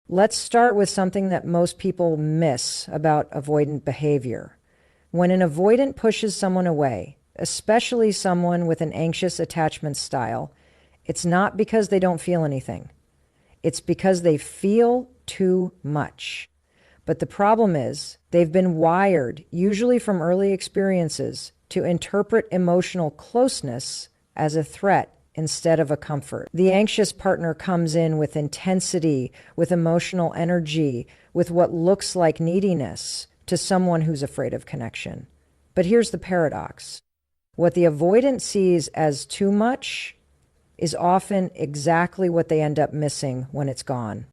Let's start with something that most people miss about avoidant behavior. When an avoidant pushes someone away, especially someone with an anxious attachment style, it's not because they don't feel anything. It's because they feel too much. But the problem is, they've been wired, usually from early experiences, to interpret emotional closeness as a threat instead of a comfort. The anxious partner comes in with intensity, with emotional energy, with what looks like neediness to someone who's afraid of connection. But here's the paradox. What the avoidant sees as too much is often exactly what they end up missing when it's gone.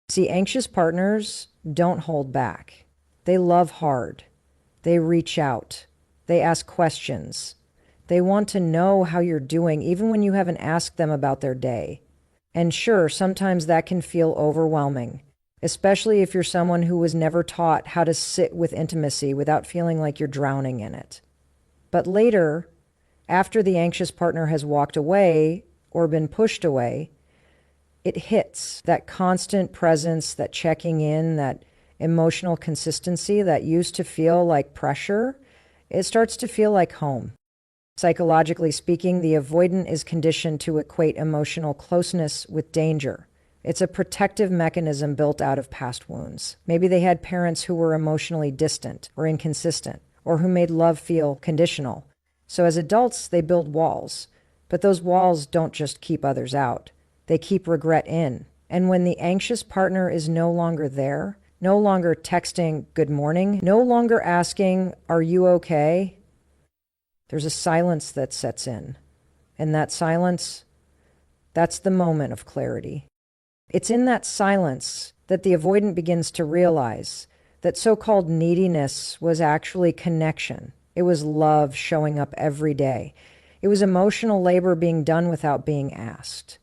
See, anxious partners don't hold back. They love hard. They reach out. They ask questions. They want to know how you're doing, even when you haven't asked them about their day. And sure, sometimes that can feel overwhelming, especially if you're someone who was never taught how to sit with intimacy without feeling like you're drowning in it. But later, after the anxious partner has walked away or been pushed away, it hits that constant presence, that checking in, that emotional consistency that used to feel like pressure. It starts to feel like home. Psychologically speaking, the avoidant is conditioned to equate emotional closeness with danger. It's a protective mechanism built out of past wounds. Maybe they had parents who were emotionally distant or inconsistent, or who made love feel conditional. So as adults, they build walls. But those walls don't just keep others out. They keep regret in. And when the anxious partner is no longer there, no longer texting good morning, no longer asking, are you okay? There's a silence that sets in. And that silence, that's the moment of clarity. It's in that silence that the avoidant begins to realize that so-called neediness was actually connection. It was love showing up every day. It was emotional labor being done without being asked.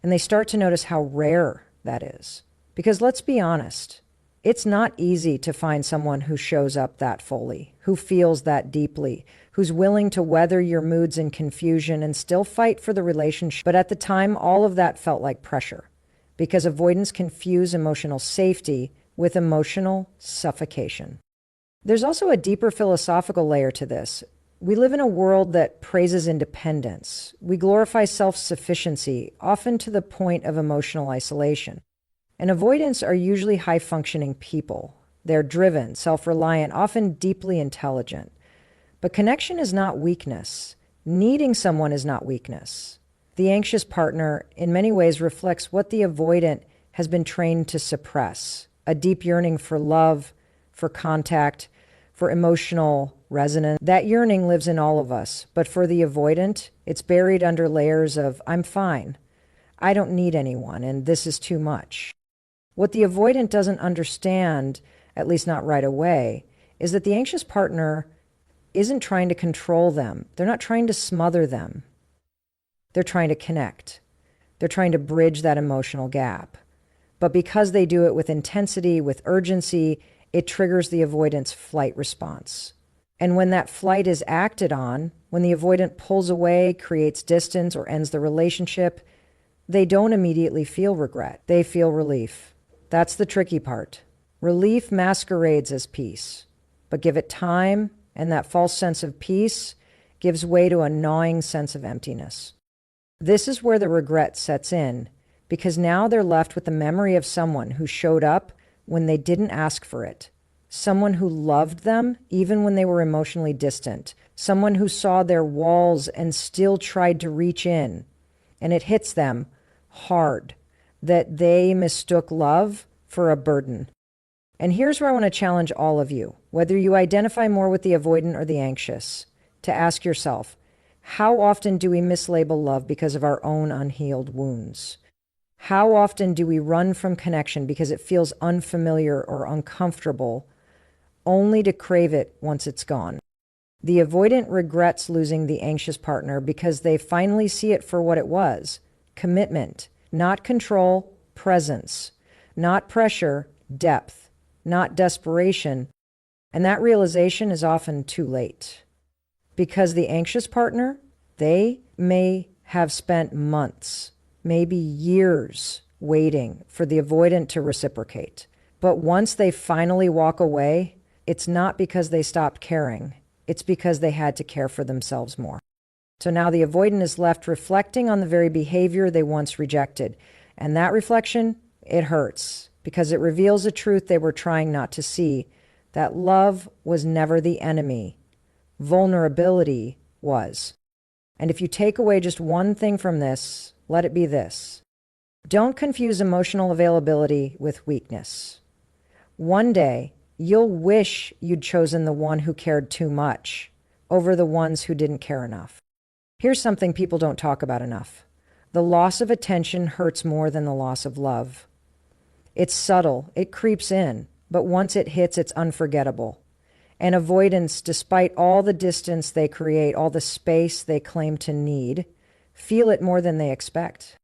And they start to notice how rare that is. Because let's be honest, it's not easy to find someone who shows up that fully, who feels that deeply, who's willing to weather your moods and confusion and still fight for the relationship. But at the time, all of that felt like pressure, because avoidants confuse emotional safety with emotional suffocation. There's also a deeper philosophical layer to this. We live in a world that praises independence. We glorify self-sufficiency, often to the point of emotional isolation. And avoidants are usually high-functioning people. They're driven, self-reliant, often deeply intelligent. But connection is not weakness. Needing someone is not weakness. The anxious partner, in many ways, reflects what the avoidant has been trained to suppress: a deep yearning for love, for contact, for emotional resonance. That yearning lives in all of us, but for the avoidant, it's buried under layers of, I'm fine, I don't need anyone, and this is too much. What the avoidant doesn't understand, at least not right away, is that the anxious partner isn't trying to control them. They're not trying to smother them. They're trying to connect. They're trying to bridge that emotional gap. But because they do it with intensity, with urgency, it triggers the avoidant's flight response. And when that flight is acted on, when the avoidant pulls away, creates distance, or ends the relationship, they don't immediately feel regret. They feel relief. That's the tricky part. Relief masquerades as peace. But give it time, and that false sense of peace gives way to a gnawing sense of emptiness. This is where the regret sets in, because now they're left with the memory of someone who showed up when they didn't ask for it, someone who loved them even when they were emotionally distant, someone who saw their walls and still tried to reach in. And it hits them hard that they mistook love for a burden. And here's where I want to challenge all of you, whether you identify more with the avoidant or the anxious, to ask yourself, how often do we mislabel love because of our own unhealed wounds? How often do we run from connection because it feels unfamiliar or uncomfortable, only to crave it once it's gone? The avoidant regrets losing the anxious partner because they finally see it for what it was: commitment, not control, presence, not pressure, depth, not desperation. And that realization is often too late. Because the anxious partner, they may have spent months, maybe years, waiting for the avoidant to reciprocate. But once they finally walk away, it's not because they stopped caring. It's because they had to care for themselves more. So now the avoidant is left reflecting on the very behavior they once rejected. And that reflection, it hurts because it reveals a truth they were trying not to see, that love was never the enemy. Vulnerability was. And if you take away just one thing from this, let it be this. Don't confuse emotional availability with weakness. One day, you'll wish you'd chosen the one who cared too much over the ones who didn't care enough. Here's something people don't talk about enough. The loss of attention hurts more than the loss of love. It's subtle, it creeps in, but once it hits, it's unforgettable. And avoidants, despite all the distance they create, all the space they claim to need, feel it more than they expect.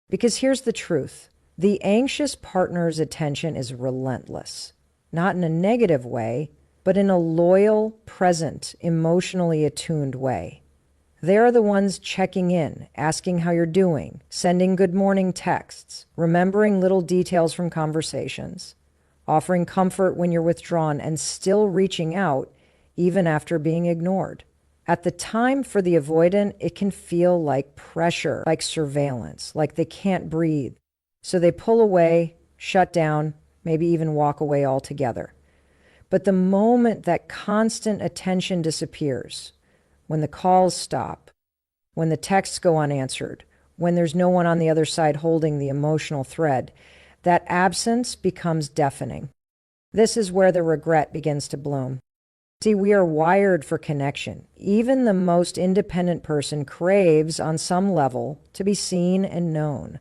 Because here's the truth. The anxious partner's attention is relentless. Not in a negative way, but in a loyal, present, emotionally attuned way. They're the ones checking in, asking how you're doing, sending good morning texts, remembering little details from conversations, offering comfort when you're withdrawn, and still reaching out even after being ignored. At the time for the avoidant, it can feel like pressure, like surveillance, like they can't breathe. So they pull away, shut down, maybe even walk away altogether. But the moment that constant attention disappears, when the calls stop, when the texts go unanswered, when there's no one on the other side holding the emotional thread, that absence becomes deafening. This is where the regret begins to bloom. See, we are wired for connection. Even the most independent person craves, on some level, to be seen and known.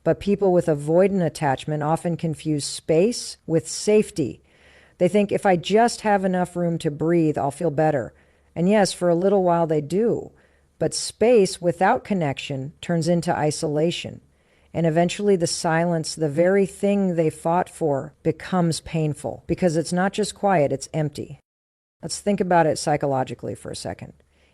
But people with avoidant attachment often confuse space with safety. They think, if I just have enough room to breathe, I'll feel better. And yes, for a little while they do. But space without connection turns into isolation. And eventually the silence, the very thing they fought for, becomes painful. Because it's not just quiet, it's empty. Let's think about it psychologically for a second.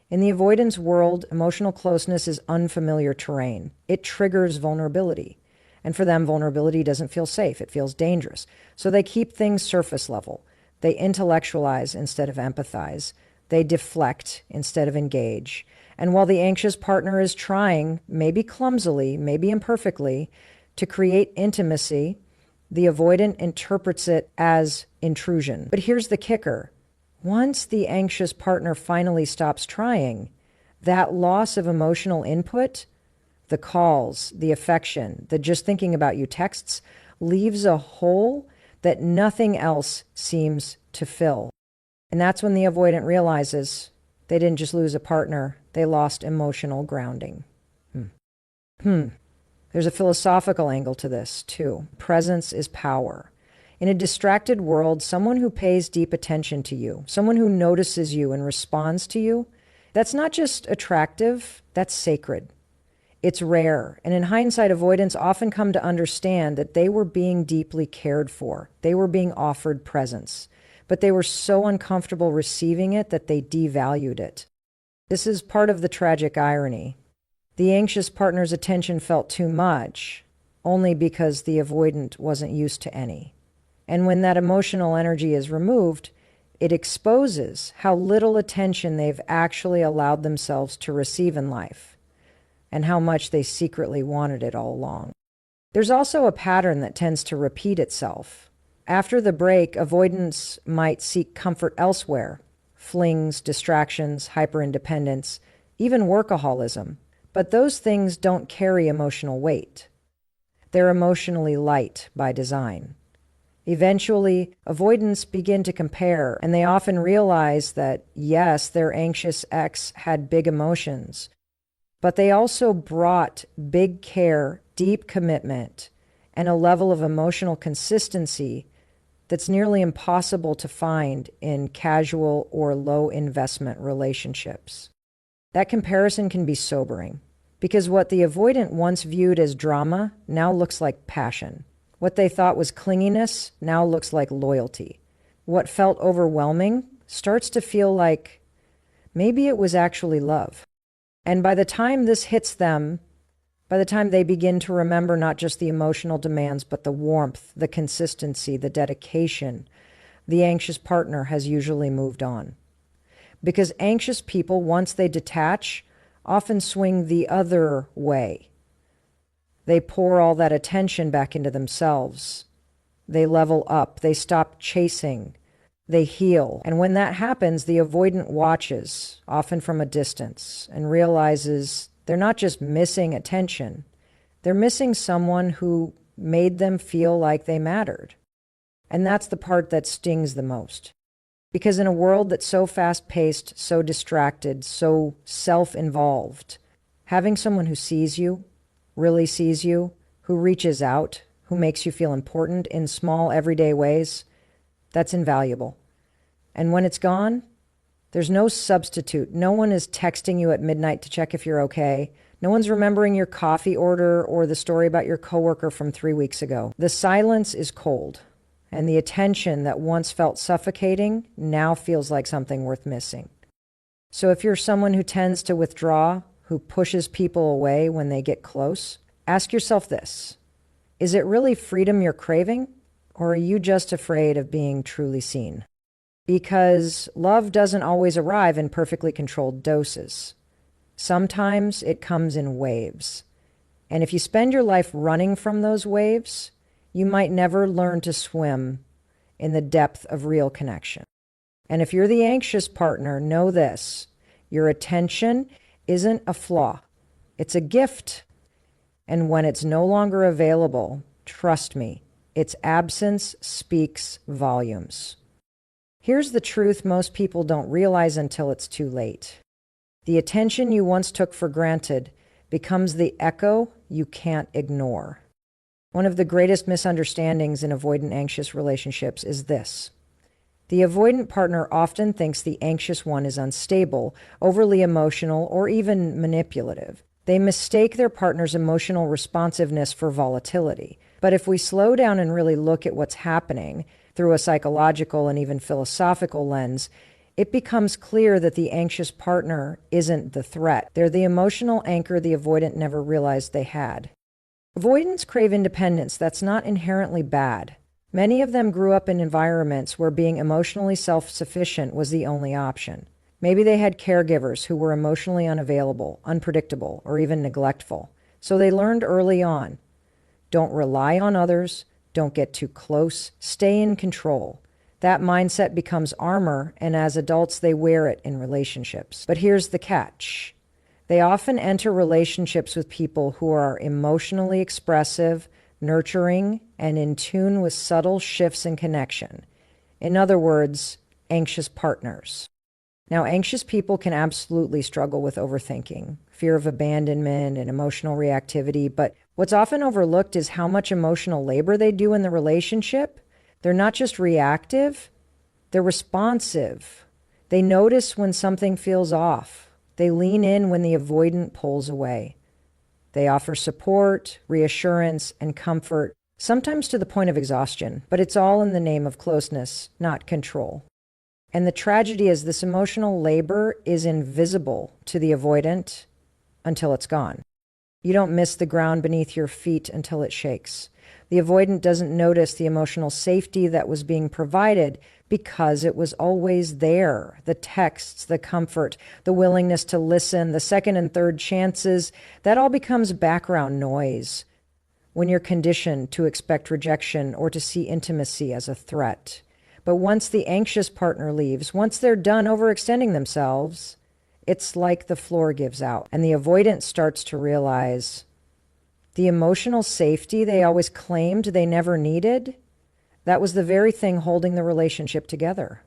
In the avoidance world, emotional closeness is unfamiliar terrain. It triggers vulnerability. And for them, vulnerability doesn't feel safe. It feels dangerous. So they keep things surface level. They intellectualize instead of empathize. They deflect instead of engage. And while the anxious partner is trying, maybe clumsily, maybe imperfectly, to create intimacy, the avoidant interprets it as intrusion. But here's the kicker. Once the anxious partner finally stops trying, that loss of emotional input, the calls, the affection, the just thinking about you texts, leaves a hole that nothing else seems to fill. And that's when the avoidant realizes they didn't just lose a partner, they lost emotional grounding. There's a philosophical angle to this, too. Presence is power. In a distracted world, someone who pays deep attention to you, someone who notices you and responds to you, that's not just attractive, that's sacred. It's rare. And in hindsight, avoidants often come to understand that they were being deeply cared for. They were being offered presence. But they were so uncomfortable receiving it that they devalued it. This is part of the tragic irony. The anxious partner's attention felt too much, only because the avoidant wasn't used to any. And when that emotional energy is removed, it exposes how little attention they've actually allowed themselves to receive in life, and how much they secretly wanted it all along. There's also a pattern that tends to repeat itself. After the break, avoidants might seek comfort elsewhere. Flings, distractions, hyperindependence, even workaholism. But those things don't carry emotional weight. They're emotionally light by design. Eventually, avoidants begin to compare, and they often realize that, yes, their anxious ex had big emotions, but they also brought big care, deep commitment, and a level of emotional consistency that's nearly impossible to find in casual or low investment relationships. That comparison can be sobering, because what the avoidant once viewed as drama now looks like passion. What they thought was clinginess now looks like loyalty. What felt overwhelming starts to feel like maybe it was actually love. And by the time this hits them, By the time they begin to remember not just the emotional demands, but the warmth, the consistency, the dedication, the anxious partner has usually moved on. Because anxious people, once they detach, often swing the other way. They pour all that attention back into themselves. They level up. They stop chasing. They heal. And when that happens, the avoidant watches, often from a distance, and realizes they're not just missing attention. They're missing someone who made them feel like they mattered. And that's the part that stings the most. Because in a world that's so fast-paced, so distracted, so self-involved, having someone who sees you, really sees you, who reaches out, who makes you feel important in small, everyday ways, that's invaluable. And when it's gone, there's no substitute. No one is texting you at midnight to check if you're okay. No one's remembering your coffee order or the story about your coworker from 3 weeks ago. The silence is cold, and the attention that once felt suffocating now feels like something worth missing. So if you're someone who tends to withdraw, who pushes people away when they get close, ask yourself this: is it really freedom you're craving, or are you just afraid of being truly seen? Because love doesn't always arrive in perfectly controlled doses. Sometimes it comes in waves. And if you spend your life running from those waves, you might never learn to swim in the depth of real connection. And if you're the anxious partner, know this: your attention isn't a flaw. It's a gift. And when it's no longer available, trust me, its absence speaks volumes. Here's the truth most people don't realize until it's too late. The attention you once took for granted becomes the echo you can't ignore. One of the greatest misunderstandings in avoidant anxious relationships is this: the avoidant partner often thinks the anxious one is unstable, overly emotional, or even manipulative. They mistake their partner's emotional responsiveness for volatility. But if we slow down and really look at what's happening through a psychological and even philosophical lens, it becomes clear that the anxious partner isn't the threat. They're the emotional anchor the avoidant never realized they had. Avoidants crave independence. That's not inherently bad. Many of them grew up in environments where being emotionally self-sufficient was the only option. Maybe they had caregivers who were emotionally unavailable, unpredictable, or even neglectful. So they learned early on: don't rely on others, don't get too close, stay in control. That mindset becomes armor, and as adults they wear it in relationships. But here's the catch: they often enter relationships with people who are emotionally expressive, nurturing, and in tune with subtle shifts in connection. In other words, anxious partners. Now, anxious people can absolutely struggle with overthinking, fear of abandonment, and emotional reactivity, but what's often overlooked is how much emotional labor they do in the relationship. They're not just reactive, they're responsive. They notice when something feels off. They lean in when the avoidant pulls away. They offer support, reassurance, and comfort, sometimes to the point of exhaustion, but it's all in the name of closeness, not control. And the tragedy is this emotional labor is invisible to the avoidant until it's gone. You don't miss the ground beneath your feet until it shakes. The avoidant doesn't notice the emotional safety that was being provided because it was always there. The texts, the comfort, the willingness to listen, the second and third chances, that all becomes background noise when you're conditioned to expect rejection or to see intimacy as a threat. But once the anxious partner leaves, once they're done overextending themselves, it's like the floor gives out, and the avoidant starts to realize the emotional safety they always claimed they never needed, that was the very thing holding the relationship together.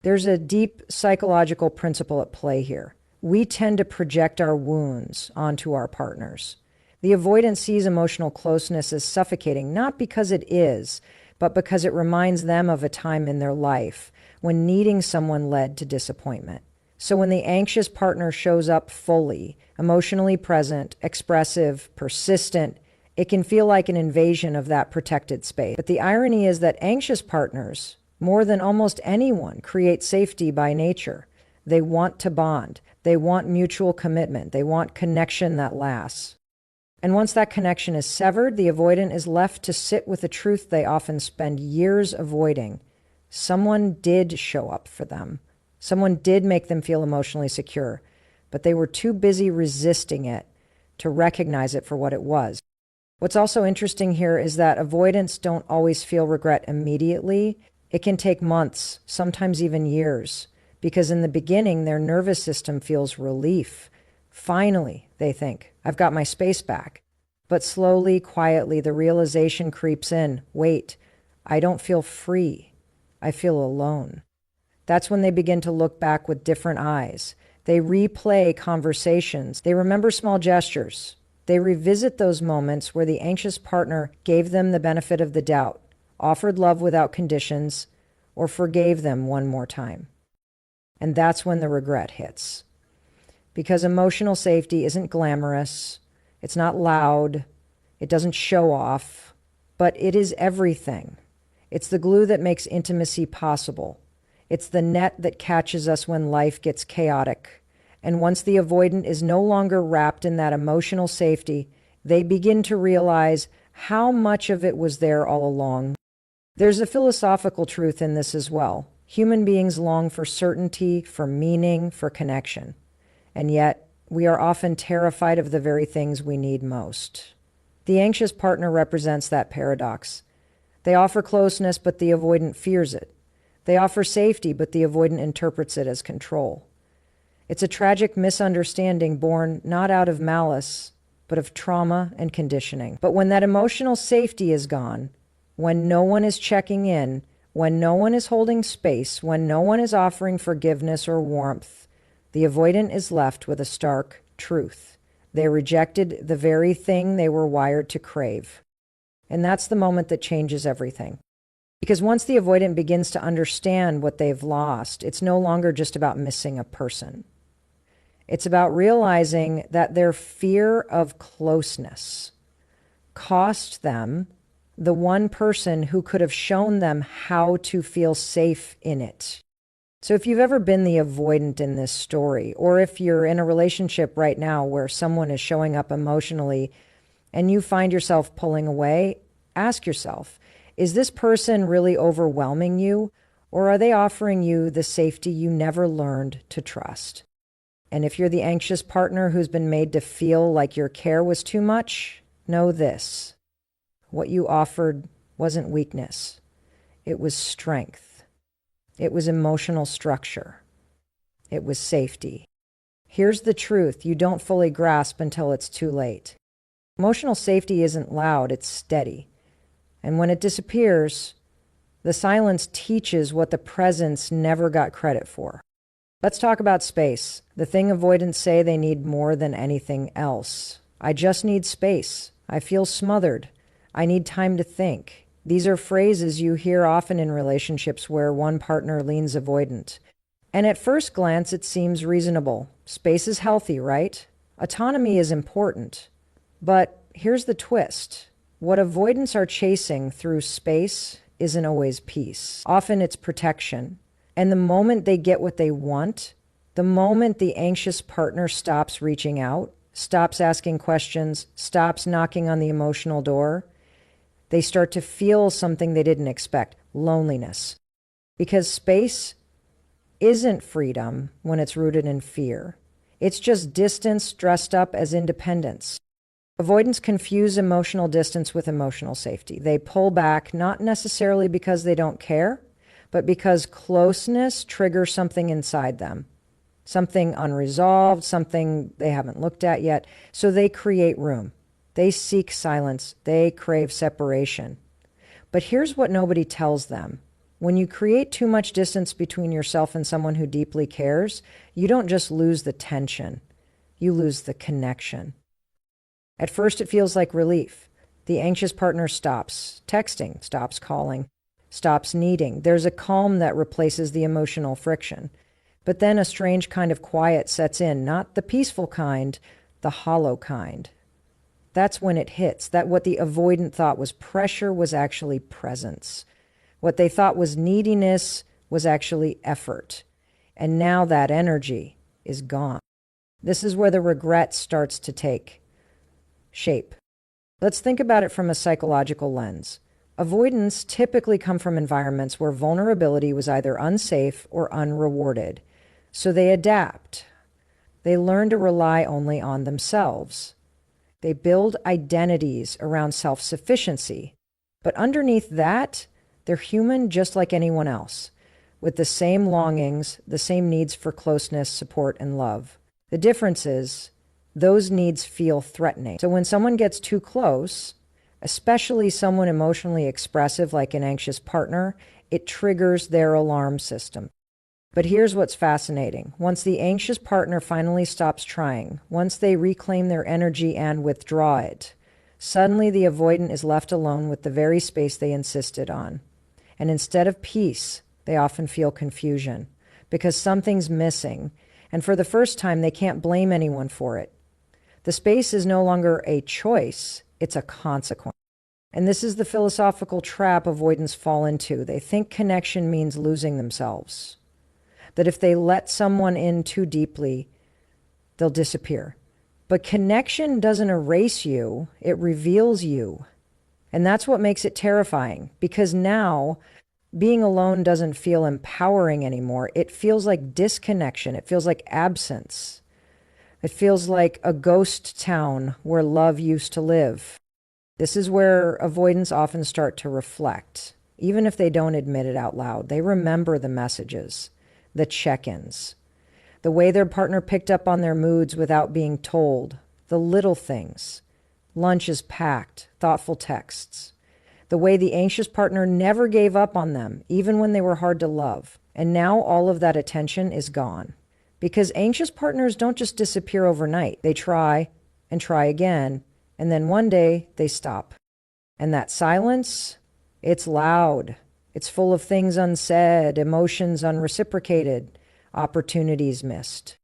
There's a deep psychological principle at play here. We tend to project our wounds onto our partners. The avoidant sees emotional closeness as suffocating, not because it is, but because it reminds them of a time in their life when needing someone led to disappointment. So when the anxious partner shows up fully, emotionally present, expressive, persistent, it can feel like an invasion of that protected space. But the irony is that anxious partners, more than almost anyone, create safety by nature. They want to bond. They want mutual commitment. They want connection that lasts. And once that connection is severed, the avoidant is left to sit with the truth they often spend years avoiding. Someone did show up for them. Someone did make them feel emotionally secure, but they were too busy resisting it to recognize it for what it was. What's also interesting here is that avoidants don't always feel regret immediately. It can take months, sometimes even years, because in the beginning, their nervous system feels relief. Finally, they think, I've got my space back. But slowly, quietly, the realization creeps in. Wait, I don't feel free. I feel alone. That's when they begin to look back with different eyes. They replay conversations. They remember small gestures. They revisit those moments where the anxious partner gave them the benefit of the doubt, offered love without conditions, or forgave them one more time. And that's when the regret hits. Because emotional safety isn't glamorous, it's not loud, it doesn't show off, but it is everything. It's the glue that makes intimacy possible. It's the net that catches us when life gets chaotic. And once the avoidant is no longer wrapped in that emotional safety, they begin to realize how much of it was there all along. There's a philosophical truth in this as well. Human beings long for certainty, for meaning, for connection. And yet, we are often terrified of the very things we need most. The anxious partner represents that paradox. They offer closeness, but the avoidant fears it. They offer safety, but the avoidant interprets it as control. It's a tragic misunderstanding born not out of malice, but of trauma and conditioning. But when that emotional safety is gone, when no one is checking in, when no one is holding space, when no one is offering forgiveness or warmth, the avoidant is left with a stark truth. They rejected the very thing they were wired to crave. And that's the moment that changes everything. Because once the avoidant begins to understand what they've lost, it's no longer just about missing a person. It's about realizing that their fear of closeness cost them the one person who could have shown them how to feel safe in it. So if you've ever been the avoidant in this story, or if you're in a relationship right now where someone is showing up emotionally and you find yourself pulling away, ask yourself, is this person really overwhelming you, or are they offering you the safety you never learned to trust? And if you're the anxious partner who's been made to feel like your care was too much, know this. What you offered wasn't weakness. It was strength. It was emotional structure. It was safety. Here's the truth you don't fully grasp until it's too late. Emotional safety isn't loud, it's steady. And when it disappears, the silence teaches what the presence never got credit for. Let's talk about space, the thing avoidants say they need more than anything else. I just need space. I feel smothered. I need time to think. These are phrases you hear often in relationships where one partner leans avoidant. And at first glance, it seems reasonable. Space is healthy, right? Autonomy is important. But here's the twist. What avoidants are chasing through space isn't always peace. Often it's protection. And the moment they get what they want, the moment the anxious partner stops reaching out, stops asking questions, stops knocking on the emotional door, they start to feel something they didn't expect, loneliness. Because space isn't freedom when it's rooted in fear. It's just distance dressed up as independence. Avoidants confuse emotional distance with emotional safety. They pull back not necessarily because they don't care, but because closeness triggers something inside them, something unresolved, something they haven't looked at yet. So they create room. They seek silence. They crave separation. But here's what nobody tells them. When you create too much distance between yourself and someone who deeply cares, you don't just lose the tension, you lose the connection. At first, it feels like relief. The anxious partner stops texting, stops calling, stops needing. There's a calm that replaces the emotional friction. But then a strange kind of quiet sets in, not the peaceful kind, the hollow kind. That's when it hits, that what the avoidant thought was pressure was actually presence. What they thought was neediness was actually effort. And now that energy is gone. This is where the regret starts to take. shape. Let's think about it from a psychological lens. Avoidants typically come from environments where vulnerability was either unsafe or unrewarded. So they adapt. They learn to rely only on themselves. They build identities around self-sufficiency. But underneath that, they're human just like anyone else, with the same longings, the same needs for closeness, support, and love. The difference is, those needs feel threatening. So when someone gets too close, especially someone emotionally expressive like an anxious partner, it triggers their alarm system. But here's what's fascinating. Once the anxious partner finally stops trying, once they reclaim their energy and withdraw it, suddenly the avoidant is left alone with the very space they insisted on. And instead of peace, they often feel confusion because something's missing. And for the first time, they can't blame anyone for it. The space is no longer a choice, it's a consequence. And this is the philosophical trap avoidants fall into. They think connection means losing themselves. That if they let someone in too deeply, they'll disappear. But connection doesn't erase you, it reveals you. And that's what makes it terrifying, because now being alone doesn't feel empowering anymore. It feels like disconnection. It feels like absence. It feels like a ghost town where love used to live. This is where avoidants often start to reflect. Even if they don't admit it out loud, they remember the messages, the check-ins, the way their partner picked up on their moods without being told, the little things, lunches packed, thoughtful texts, the way the anxious partner never gave up on them, even when they were hard to love. And now all of that attention is gone. Because anxious partners don't just disappear overnight. They try and try again, and then one day they stop. And that silence, it's loud. It's full of things unsaid, emotions unreciprocated, opportunities missed.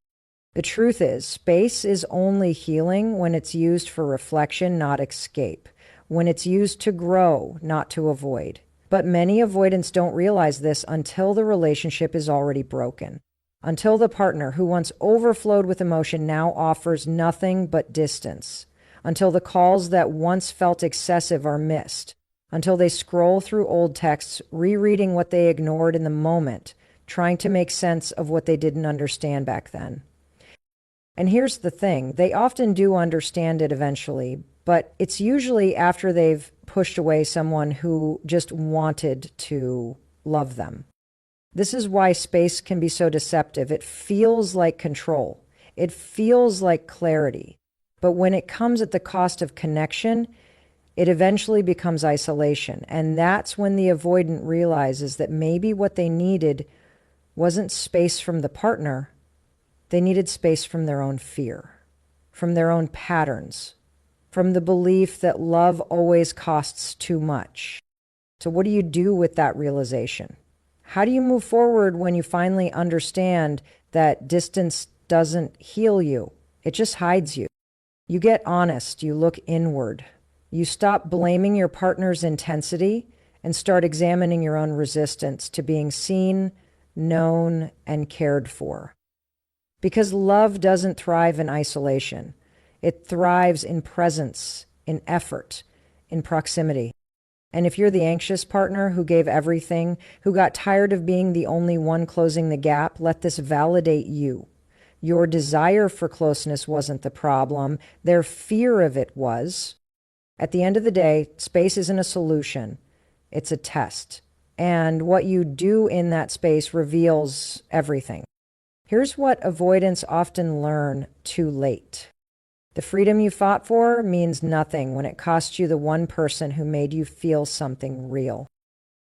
The truth is, space is only healing when it's used for reflection, not escape. When it's used to grow, not to avoid. But many avoidants don't realize this until the relationship is already broken. Until the partner who once overflowed with emotion now offers nothing but distance. Until the calls that once felt excessive are missed. Until they scroll through old texts, rereading what they ignored in the moment, trying to make sense of what they didn't understand back then. And here's the thing, they often do understand it eventually, but it's usually after they've pushed away someone who just wanted to love them. This is why space can be so deceptive. It feels like control. It feels like clarity. But when it comes at the cost of connection, it eventually becomes isolation. And that's when the avoidant realizes that maybe what they needed wasn't space from the partner. They needed space from their own fear, from their own patterns, from the belief that love always costs too much. So what do you do with that realization? How do you move forward when you finally understand that distance doesn't heal you? It just hides you. You get honest, you look inward. You stop blaming your partner's intensity and start examining your own resistance to being seen, known, and cared for. Because love doesn't thrive in isolation. It thrives in presence, in effort, in proximity. And if you're the anxious partner who gave everything, who got tired of being the only one closing the gap, let this validate you. Your desire for closeness wasn't the problem. Their fear of it was. At the end of the day, space isn't a solution. It's a test. And what you do in that space reveals everything. Here's what avoidants often learn too late. The freedom you fought for means nothing when it costs you the one person who made you feel something real.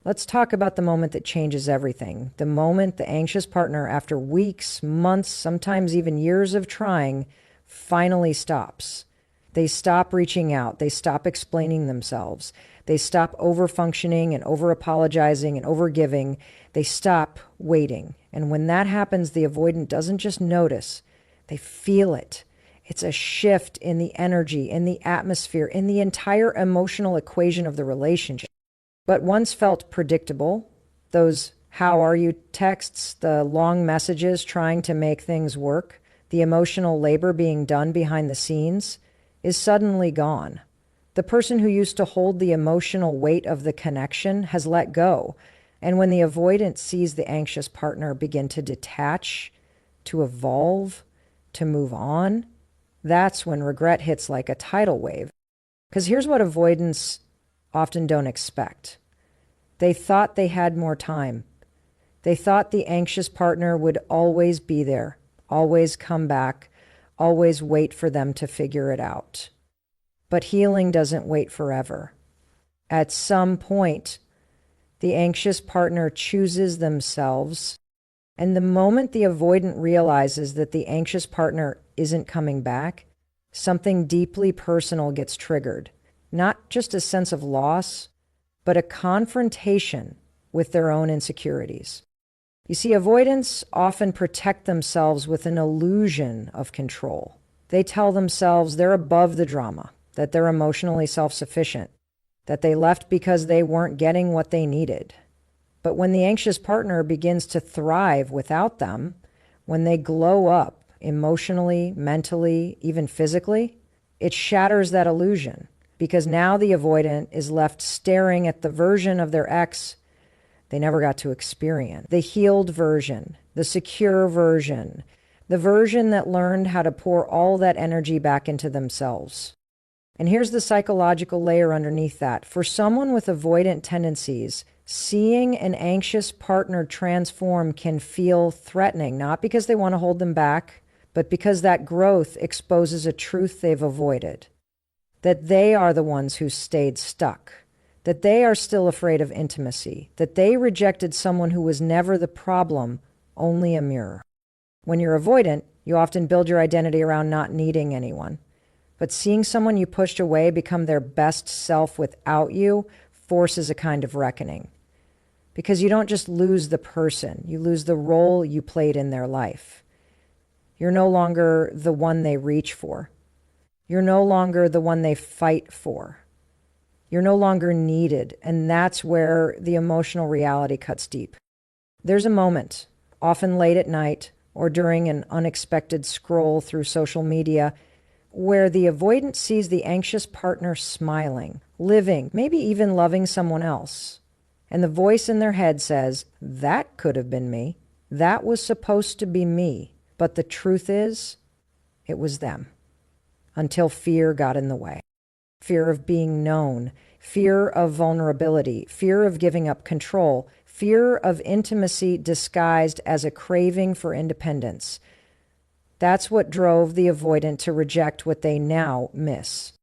Let's talk about the moment that changes everything. The moment the anxious partner, after weeks, months, sometimes even years of trying, finally stops. They stop reaching out. They stop explaining themselves. They stop over-functioning and over-apologizing and over-giving. They stop waiting. And when that happens, the avoidant doesn't just notice. They feel it. It's a shift in the energy, in the atmosphere, in the entire emotional equation of the relationship. But once felt predictable, those "how are you" texts, the long messages trying to make things work, the emotional labor being done behind the scenes, is suddenly gone. The person who used to hold the emotional weight of the connection has let go. And when the avoidant sees the anxious partner begin to detach, to evolve, to move on, that's when regret hits like a tidal wave. Because here's what avoidants often don't expect. They thought they had more time. They thought the anxious partner would always be there, always come back, always wait for them to figure it out. But healing doesn't wait forever. At some point, the anxious partner chooses themselves, and the moment the avoidant realizes that the anxious partner isn't coming back, something deeply personal gets triggered. Not just a sense of loss, but a confrontation with their own insecurities. You see, avoidants often protect themselves with an illusion of control. They tell themselves they're above the drama, that they're emotionally self-sufficient, that they left because they weren't getting what they needed. But when the anxious partner begins to thrive without them, when they glow up emotionally, mentally, even physically, it shatters that illusion, because now the avoidant is left staring at the version of their ex they never got to experience. The healed version, the secure version, the version that learned how to pour all that energy back into themselves. And here's the psychological layer underneath that. For someone with avoidant tendencies, seeing an anxious partner transform can feel threatening, not because they want to hold them back, but because that growth exposes a truth they've avoided. That they are the ones who stayed stuck. That they are still afraid of intimacy, that they rejected someone who was never the problem, only a mirror. When you're avoidant, you often build your identity around not needing anyone. But seeing someone you pushed away become their best self without you forces a kind of reckoning. Because you don't just lose the person, you lose the role you played in their life. You're no longer the one they reach for. You're no longer the one they fight for. You're no longer needed, and that's where the emotional reality cuts deep. There's a moment, often late at night or during an unexpected scroll through social media, where the avoidant sees the anxious partner smiling, living, maybe even loving someone else. And the voice in their head says, that could have been me. That was supposed to be me. But the truth is, it was them. Until fear got in the way. Fear of being known, fear of vulnerability, fear of giving up control, fear of intimacy disguised as a craving for independence. That's what drove the avoidant to reject what they now miss.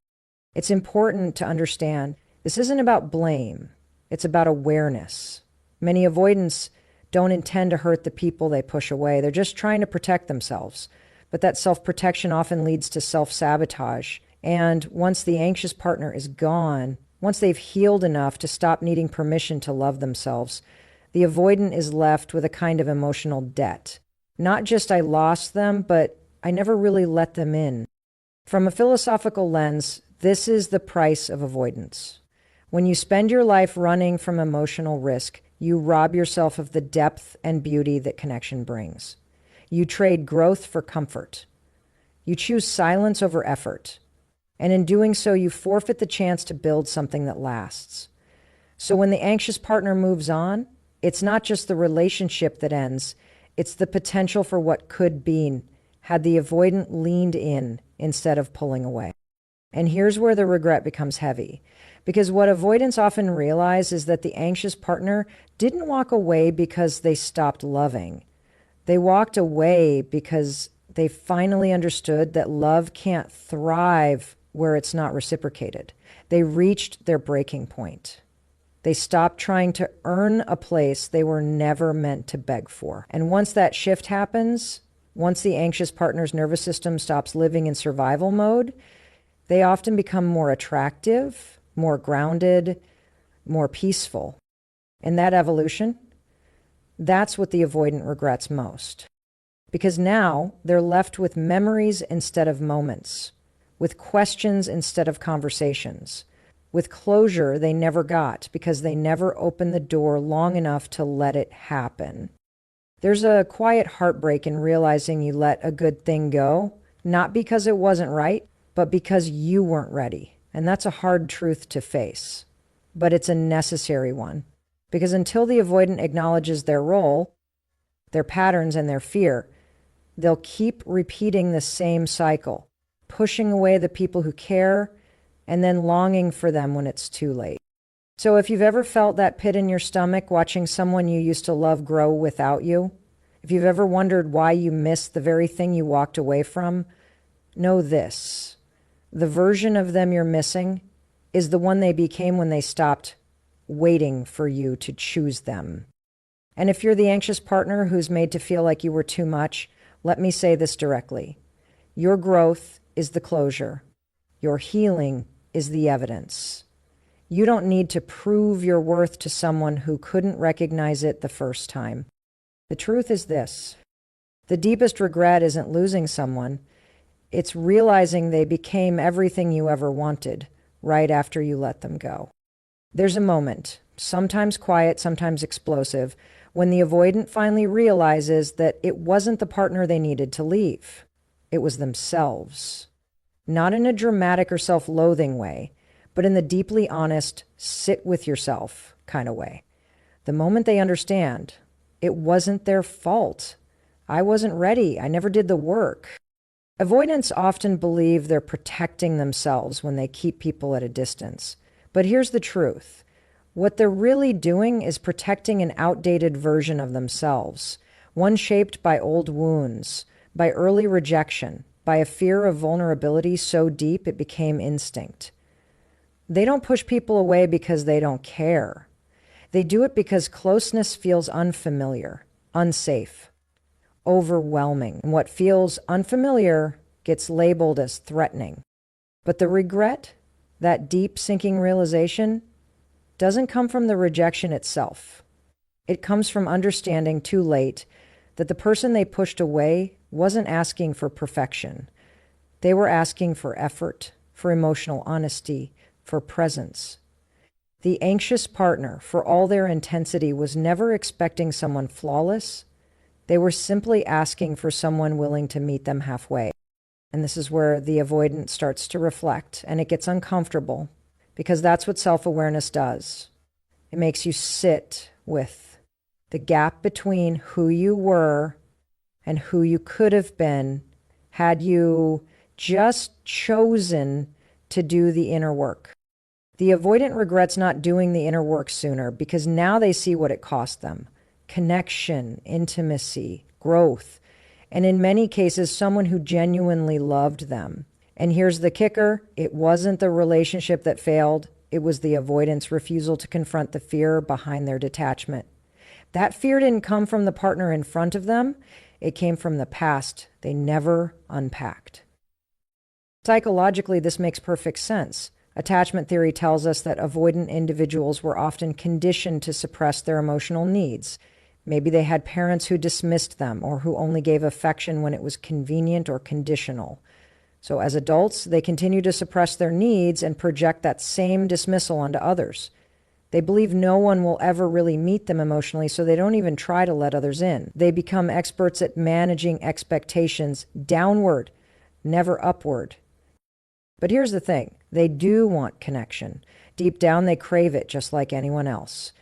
It's important to understand this isn't about blame. It's about awareness. Many avoidants don't intend to hurt the people they push away. They're just trying to protect themselves. But that self-protection often leads to self-sabotage. And once the anxious partner is gone, once they've healed enough to stop needing permission to love themselves, the avoidant is left with a kind of emotional debt. Not just I lost them, but I never really let them in. From a philosophical lens, this is the price of avoidance. When you spend your life running from emotional risk, you rob yourself of the depth and beauty that connection brings. You trade growth for comfort. You choose silence over effort. And in doing so, you forfeit the chance to build something that lasts. So when the anxious partner moves on, it's not just the relationship that ends, it's the potential for what could be had the avoidant leaned in instead of pulling away. And here's where the regret becomes heavy. Because what avoidants often realize is that the anxious partner didn't walk away because they stopped loving. They walked away because they finally understood that love can't thrive where it's not reciprocated. They reached their breaking point. They stopped trying to earn a place they were never meant to beg for. And once that shift happens, once the anxious partner's nervous system stops living in survival mode, they often become more attractive, more grounded, more peaceful. And that evolution, that's what the avoidant regrets most. Because now they're left with memories instead of moments, with questions instead of conversations, with closure they never got because they never opened the door long enough to let it happen. There's a quiet heartbreak in realizing you let a good thing go, not because it wasn't right, but because you weren't ready. And that's a hard truth to face, but it's a necessary one. Because until the avoidant acknowledges their role, their patterns, and their fear, they'll keep repeating the same cycle, pushing away the people who care and then longing for them when it's too late. So if you've ever felt that pit in your stomach watching someone you used to love grow without you, if you've ever wondered why you missed the very thing you walked away from, know this: the version of them you're missing is the one they became when they stopped waiting for you to choose them. And if you're the anxious partner who's made to feel like you were too much, let me say this directly. Your growth is the closure. Your healing is the evidence. You don't need to prove your worth to someone who couldn't recognize it the first time. The truth is this: the deepest regret isn't losing someone. It's realizing they became everything you ever wanted right after you let them go. There's a moment, sometimes quiet, sometimes explosive, when the avoidant finally realizes that it wasn't the partner they needed to leave. It was themselves. Not in a dramatic or self-loathing way, but in the deeply honest, sit with yourself kind of way. The moment they understand, it wasn't their fault. I wasn't ready. I never did the work. Avoidants often believe they're protecting themselves when they keep people at a distance. But here's the truth. What they're really doing is protecting an outdated version of themselves, one shaped by old wounds, by early rejection, by a fear of vulnerability so deep it became instinct. They don't push people away because they don't care. They do it because closeness feels unfamiliar, unsafe, overwhelming. And what feels unfamiliar gets labeled as threatening. But the regret, that deep sinking realization, doesn't come from the rejection itself. It comes from understanding too late that the person they pushed away wasn't asking for perfection. They were asking for effort, for emotional honesty, for presence. The anxious partner, for all their intensity, was never expecting someone flawless. They were simply asking for someone willing to meet them halfway. And this is where the avoidant starts to reflect, and it gets uncomfortable, because that's what self-awareness does. It makes you sit with the gap between who you were and who you could have been had you just chosen to do the inner work. The avoidant regrets not doing the inner work sooner because now they see what it cost them. Connection, intimacy, growth, and in many cases, someone who genuinely loved them. And here's the kicker: it wasn't the relationship that failed. It was the avoidant's refusal to confront the fear behind their detachment. That fear didn't come from the partner in front of them. It came from the past they never unpacked. Psychologically, this makes perfect sense. Attachment theory tells us that avoidant individuals were often conditioned to suppress their emotional needs. Maybe they had parents who dismissed them or who only gave affection when it was convenient or conditional. So as adults, they continue to suppress their needs and project that same dismissal onto others. They believe no one will ever really meet them emotionally, so they don't even try to let others in. They become experts at managing expectations downward, never upward. But here's the thing. They do want connection. Deep down, they crave it just like anyone else.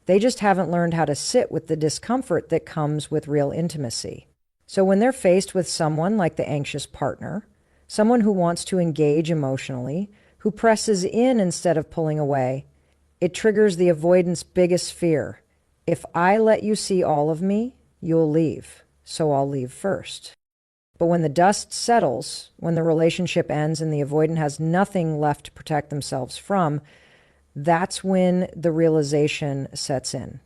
They just haven't learned how to sit with the discomfort that comes with real intimacy. So when they're faced with someone like the anxious partner, someone who wants to engage emotionally, who presses in instead of pulling away, it triggers the avoidant's biggest fear. If I let you see all of me, you'll leave, so I'll leave first. But when the dust settles, when the relationship ends and the avoidant has nothing left to protect themselves from, that's when the realization sets in.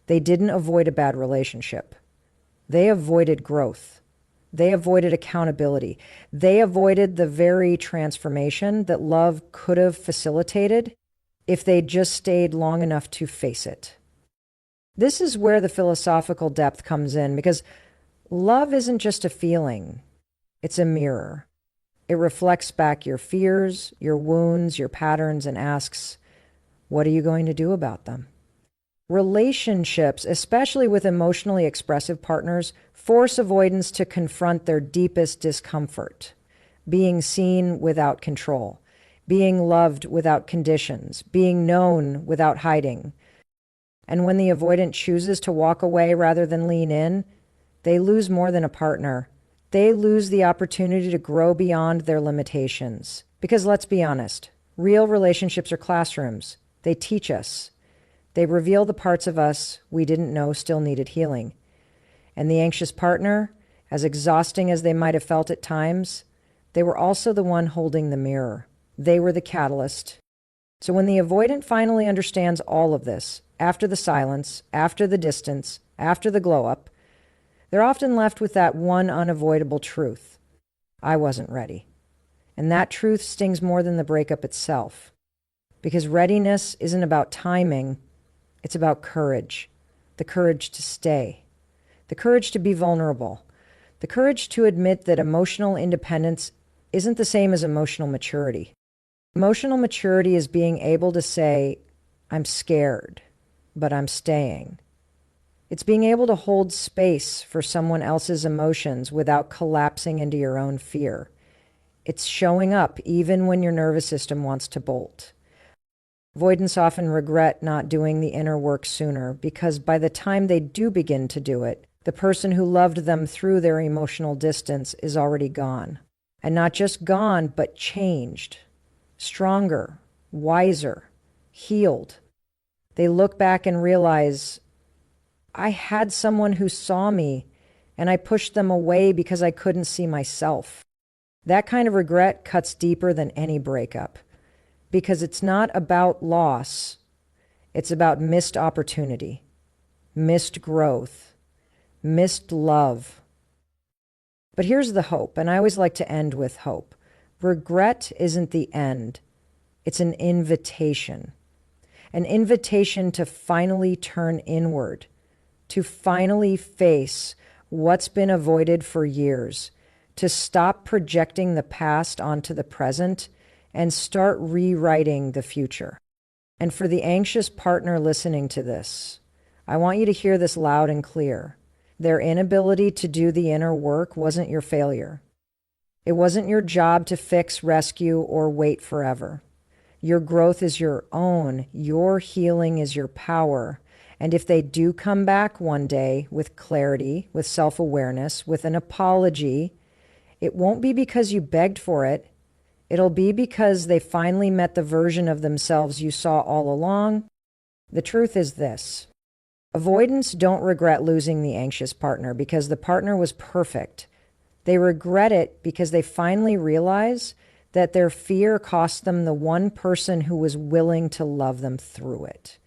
They didn't avoid a bad relationship. They avoided growth. They avoided accountability. They avoided the very transformation that love could have facilitated if they just stayed long enough to face it. This is where the philosophical depth comes in, because love isn't just a feeling. It's a mirror. It reflects back your fears, your wounds, your patterns, and asks, what are you going to do about them? Relationships, especially with emotionally expressive partners, force avoidants to confront their deepest discomfort. being seen without control, being loved without conditions, being known without hiding. And when the avoidant chooses to walk away rather than lean in, they lose more than a partner. They lose the opportunity to grow beyond their limitations. Because let's be honest, real relationships are classrooms. They teach us. They reveal the parts of us we didn't know still needed healing. And the anxious partner, as exhausting as they might have felt at times, they were also the one holding the mirror. They were the catalyst. So when the avoidant finally understands all of this, after the silence, after the distance, after the glow-up, they're often left with that one unavoidable truth. I wasn't ready. And that truth stings more than the breakup itself. Because readiness isn't about timing, it's about courage. The courage to stay. The courage to be vulnerable. The courage to admit that emotional independence isn't the same as emotional maturity. Emotional maturity is being able to say, I'm scared, but I'm staying. It's being able to hold space for someone else's emotions without collapsing into your own fear. It's showing up even when your nervous system wants to bolt. Avoidants often regret not doing the inner work sooner because by the time they do begin to do it, the person who loved them through their emotional distance is already gone. And not just gone, but changed. Stronger, wiser, healed. They look back and realize, I had someone who saw me, and I pushed them away because I couldn't see myself. That kind of regret cuts deeper than any breakup, because it's not about loss. It's about missed opportunity, missed growth, missed love. But here's the hope, and I always like to end with hope. Regret isn't the end. It's an invitation to finally turn inward, to finally face what's been avoided for years, to stop projecting the past onto the present and start rewriting the future. And for the anxious partner listening to this, I want you to hear this loud and clear. Their inability to do the inner work wasn't your failure. It wasn't your job to fix, rescue, or wait forever. Your growth is your own. Your healing is your power. And if they do come back one day with clarity, with self-awareness, with an apology, it won't be because you begged for it. It'll be because they finally met the version of themselves you saw all along. The truth is this. Avoidants don't regret losing the anxious partner because the partner was perfect. They regret it because they finally realize that their fear cost them the one person who was willing to love them through it.